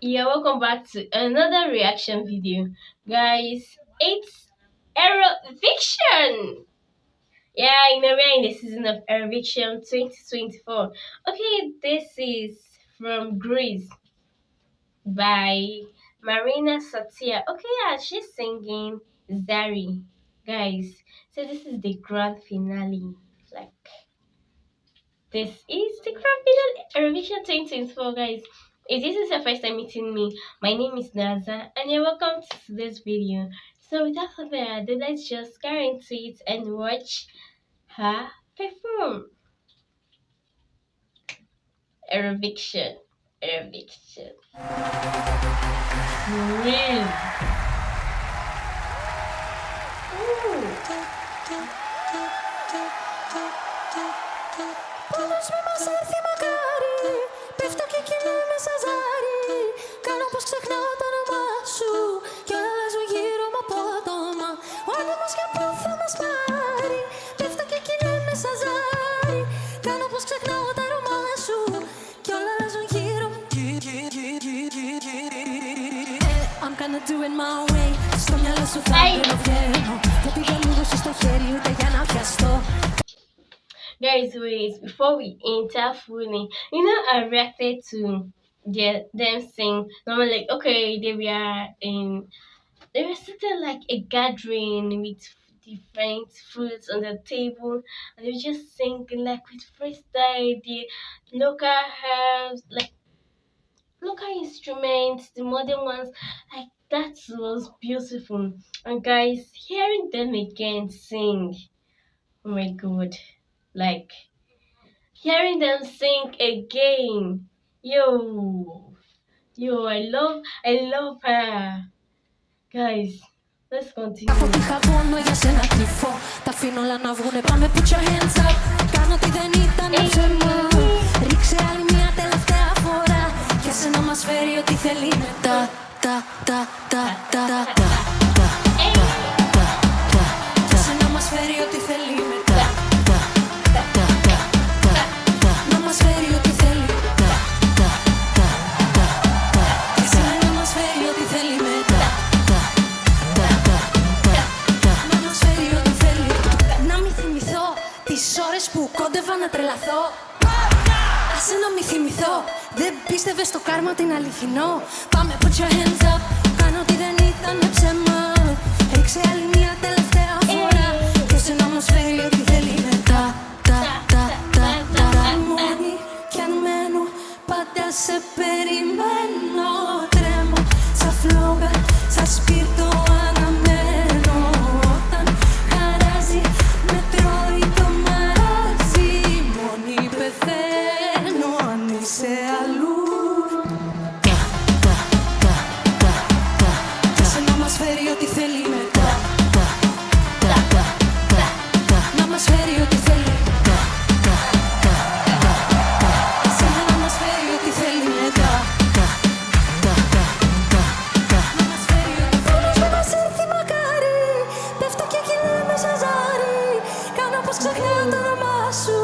Yeah, welcome back to another reaction video. Guys, it's Eurovision! Yeah, we're in the season of Eurovision 2024. Okay, this is from Greece by Marina Satia. Okay, yeah, she's singing Zari. Guys, so this is the grand finale. Like, this is the grand finale Eurovision 2024, guys. If this is your first time meeting me, my name is Naza and you're welcome to this video. So without further ado, let's just get into it and watch her perform. Eurovision. Eurovision. Really? Πώς μη μας έρθει μακάρι, πέφτω και κινούμαι σαν ζάρι. Κάνω πως ξεχνάω το όνομά σου κι όλα αλλάζουν γύρω μου απότομα. Ο άνεμος για πού θα μας πάρει, πέφτω και κινούμαι σαν ζάρι. Κάνω πως ξεχνάω το όνομά σου κι όλα αλλάζουν γύρω μου. I'm gonna do it my way. Στο μυαλό σου θα βγαίνω, γιατί δεν μου δώσεις το χέρι ούτε για να πιαστώ. Guys, wait, before we enter fully, I reacted to them sing. Normally, like, okay, they were sitting like a gathering with different fruits on the table, and they were just singing like with freestyle, the local herbs, like local instruments, the modern ones, like that was beautiful. And guys, hearing them again sing, oh my god. Like, hearing them sing again. Yo, I love her. Guys, let's continue. Από τη χαβόνο για σένα κρυφώ. Τα αφήνω όλα να βγουνε, πάμε put your hands up. Κάνω ότι δεν ήταν ψέμα. Ρίξε άλλη μια τελευταία φορά. Και εσένα μας φέρει ό,τι θέλει μετά. Και εσένα μας φέρει ό,τι θέλει μετά. Να μας φέρει ό,τι θέλει. Και εσένα μας φέρει ό,τι θέλει μετά. Να μας φέρει ό,τι θέλει. Να μην θυμηθώ τις ώρες που κόντευα να τρελαθώ. Άσε να μη θυμηθώ. Δεν πίστευες στο κάρμα την αληθινό. Πάμε put your hands up. Κάνω ότι δεν ήταν ψέμα. Ρίξε άλλη μια τελευταία φορά. Και εσένα μας φέρει ό,τι θέλει μετά. Μόνη κι αν μένω, πάντα σε περιμένω. Τρέμω σαν φλόγα, σαν σπίρτο αναμένω. Όταν χαράζει, με τρώει το μαράζι. Μόνη πεθαίνω αν είσαι αλλού. Και εσένα μας φέρει ό,τι θέλει μετά. Να μας φέρει ό,τι θέλει. Εσένα να μας φέρει ό,τι θέλει μετά. Να μας φέρει ό,τι θέλει. Όμως μη μας έρθει μακάρι, πέφτω και κινούμαι σαν ζάρι. Κάνω πως ξεχνάω το όνομά σου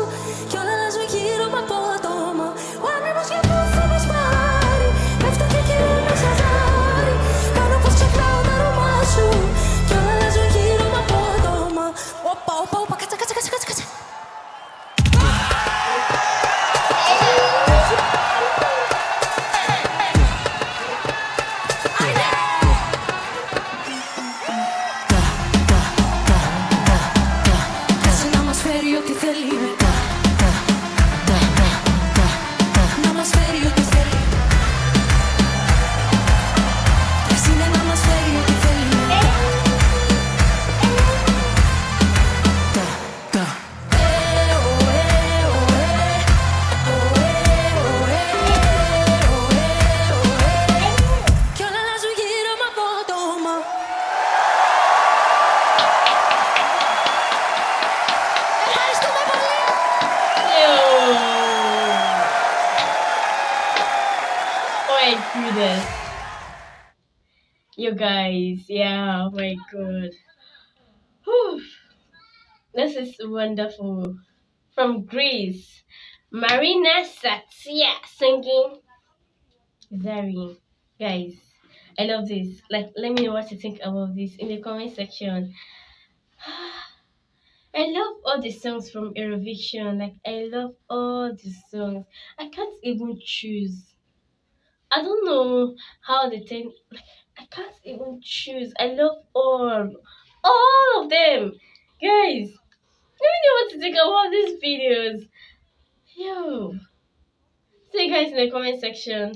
κι όλα αλλάζουν γύρω μου απότομα. Ο άνεμος για πού θα μας πάρει, πέφτω και κινούμαι σαν ζάρι. Κάνω πως ξεχνάω το όνομά σου κι όλα αλλάζουν γύρω μου απότομα. Όπα, κάτσε. Κάτσε να μας φέρει ό,τι θέλει μετά. Να μας φέρει ό,τι θέλει. Κάτσε να μας φέρει ό,τι θέλει μετά. Κι όλα αλλάζουν γύρω μου απότομα. Ευχαριστούμε πολύ. Yo. Oh my goodness. You guys, yeah, oh my god. Whew. This is wonderful. From Greece, Marina Satia singing Zari. Guys, I love this. Like, let me know what you think about this in the comment section. I love all the songs from Eurovision. Like, I love all the songs. I can't even choose. I don't know how the thing. Like, I can't even choose. I love all of them. Guys, let me know what to think about these videos. Yo, see you guys in the comment section.